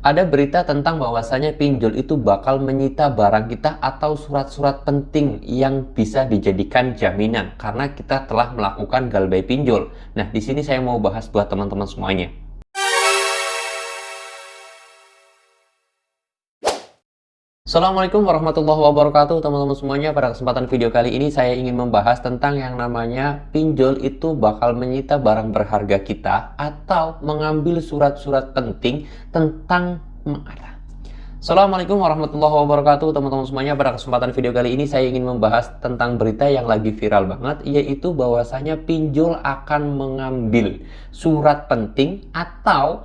Ada berita tentang bahwasanya pinjol itu bakal menyita barang kita atau surat-surat penting yang bisa dijadikan jaminan karena kita telah melakukan galbay pinjol. Nah, di sini saya mau bahas buat teman-teman semuanya. Assalamualaikum warahmatullahi wabarakatuh teman-teman semuanya. Pada kesempatan video kali ini saya ingin membahas tentang yang namanya pinjol itu bakal menyita barang berharga kita atau mengambil surat-surat penting tentang Assalamualaikum warahmatullahi wabarakatuh teman-teman semuanya. Pada kesempatan video kali ini saya ingin membahas tentang berita yang lagi viral banget, yaitu bahwasanya pinjol akan mengambil surat penting atau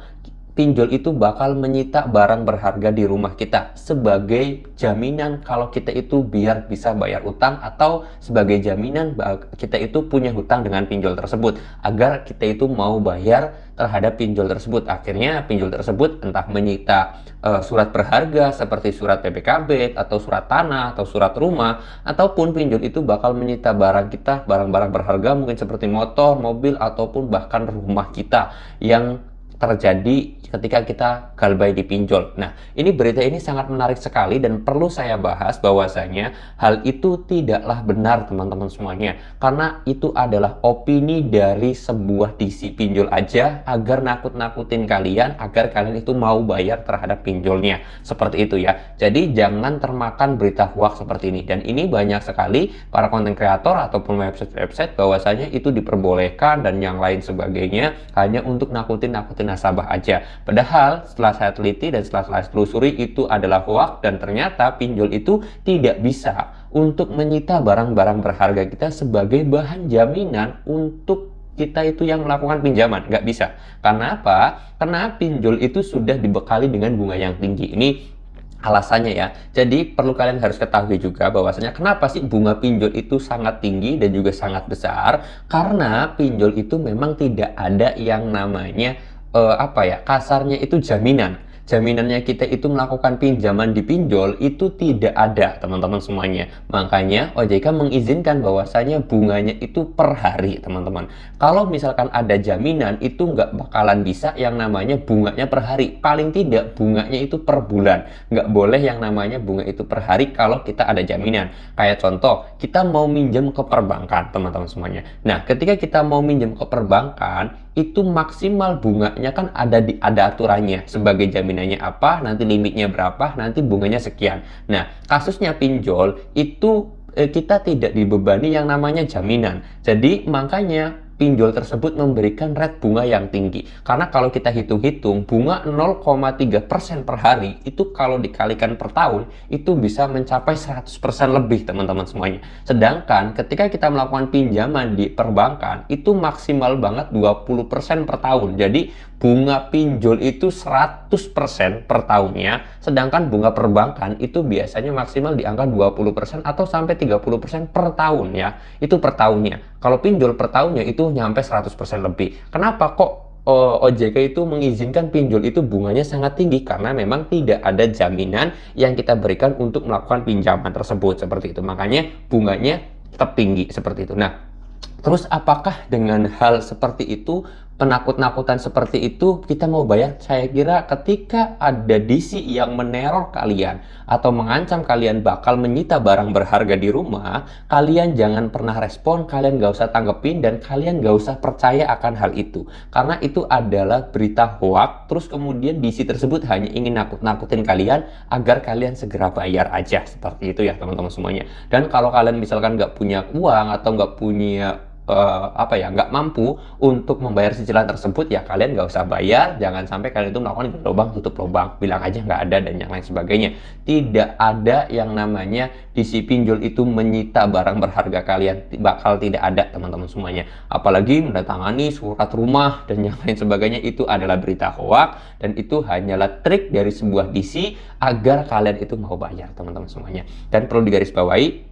pinjol itu bakal menyita barang berharga di rumah kita sebagai jaminan kalau kita itu biar bisa bayar utang, atau sebagai jaminan kita itu punya hutang dengan pinjol tersebut agar kita itu mau bayar terhadap pinjol tersebut. Akhirnya pinjol tersebut entah menyita surat berharga seperti surat PPKB atau surat tanah atau surat rumah, ataupun pinjol itu bakal menyita barang kita, barang-barang berharga mungkin seperti motor, mobil, ataupun bahkan rumah kita yang terjadi ketika kita galbay di pinjol. Nah, ini berita ini sangat menarik sekali dan perlu saya bahas bahwasanya hal itu tidaklah benar teman-teman semuanya, karena itu adalah opini dari sebuah DC pinjol aja agar nakut-nakutin kalian agar kalian itu mau bayar terhadap pinjolnya, seperti itu ya. Jadi jangan termakan berita hoax seperti ini, dan ini banyak sekali para konten kreator ataupun website-website bahwasanya itu diperbolehkan dan yang lain sebagainya hanya untuk nakutin nasabah aja. Padahal setelah saya teliti dan setelah saya telusuri itu adalah hoax, dan ternyata pinjol itu tidak bisa untuk menyita barang-barang berharga kita sebagai bahan jaminan untuk kita itu yang melakukan pinjaman. Nggak bisa. Karena apa? Karena pinjol itu sudah dibekali dengan bunga yang tinggi. Ini alasannya ya. Jadi perlu kalian harus ketahui juga bahwasanya kenapa sih bunga pinjol itu sangat tinggi dan juga sangat besar, karena pinjol itu memang tidak ada yang namanya kasarnya itu jaminannya kita itu melakukan pinjaman di pinjol itu tidak ada teman-teman semuanya. Makanya OJK mengizinkan bahwasanya bunganya itu per hari teman-teman. Kalau misalkan ada jaminan itu nggak bakalan bisa yang namanya bunganya per hari, paling tidak bunganya itu per bulan. Nggak boleh yang namanya bunga itu per hari kalau kita ada jaminan. Kayak contoh, kita mau minjem ke perbankan teman-teman semuanya. Nah, ketika kita mau minjem ke perbankan itu maksimal bunganya kan ada aturannya, sebagai jaminannya apa, nanti limitnya berapa, nanti bunganya sekian. Nah, kasusnya pinjol itu kita tidak dibebani yang namanya jaminan. Jadi makanya pinjol tersebut memberikan rate bunga yang tinggi. Karena kalau kita hitung-hitung bunga 0,3% per hari itu kalau dikalikan per tahun itu bisa mencapai 100% lebih teman-teman semuanya. Sedangkan ketika kita melakukan pinjaman di perbankan itu maksimal banget 20% per tahun. Jadi bunga pinjol itu 100% per tahunnya, sedangkan bunga perbankan itu biasanya maksimal di angka 20% atau sampai 30% per tahun ya. Itu per tahunnya. Kalau pinjol per tahunnya itu nyampe 100% lebih. Kenapa kok OJK itu mengizinkan pinjol itu bunganya sangat tinggi? Karena memang tidak ada jaminan yang kita berikan untuk melakukan pinjaman tersebut, seperti itu. Makanya bunganya tetap tinggi seperti itu. Nah, terus apakah dengan hal seperti itu, penakut-nakutan seperti itu kita mau bayar? Saya kira ketika ada DC yang meneror kalian atau mengancam kalian bakal menyita barang berharga di rumah, kalian jangan pernah respon, kalian gak usah tanggepin, dan kalian gak usah percaya akan hal itu. Karena itu adalah berita hoax, terus kemudian DC tersebut hanya ingin nakut-nakutin kalian agar kalian segera bayar aja. Seperti itu ya teman-teman semuanya. Dan kalau kalian misalkan gak punya uang atau gak punya nggak mampu untuk membayar cicilan tersebut, ya kalian nggak usah bayar. Jangan sampai kalian itu melakukan lubang tutup lubang, bilang aja nggak ada dan yang lain sebagainya. Tidak ada yang namanya DC pinjol itu menyita barang berharga kalian, bakal tidak ada teman-teman semuanya. Apalagi mendatangani surat rumah dan yang lain sebagainya, itu adalah berita hoax dan itu hanyalah trik dari sebuah DC agar kalian itu mau bayar teman-teman semuanya. Dan perlu digarisbawahi,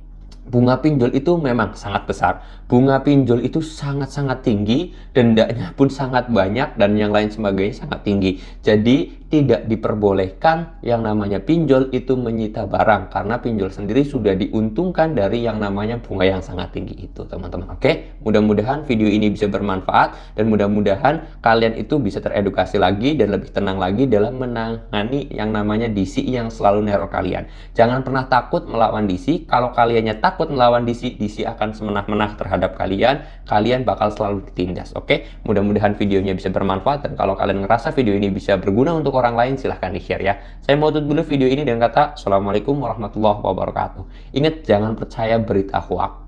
Bunga pinjol itu memang sangat besar. Bunga pinjol itu sangat-sangat tinggi, dendanya pun sangat banyak, dan yang lain sebagainya sangat tinggi. Jadi tidak diperbolehkan yang namanya pinjol itu menyita barang, karena pinjol sendiri sudah diuntungkan dari yang namanya bunga yang sangat tinggi itu, teman-teman. Oke, mudah-mudahan video ini bisa bermanfaat, dan mudah-mudahan kalian itu bisa teredukasi lagi dan lebih tenang lagi dalam menangani yang namanya DC yang selalu neror kalian. Jangan pernah takut melawan DC. Kalau kaliannya takut melawan DC, DC akan semenah-menah terhadap kalian. Kalian bakal selalu ditindas. Oke, mudah-mudahan videonya bisa bermanfaat, dan kalau kalian ngerasa video ini bisa berguna untuk orang lain, silahkan di-share ya. Saya mau tutup dulu video ini dengan kata Assalamualaikum warahmatullahi wabarakatuh. Ingat, jangan percaya berita hoax.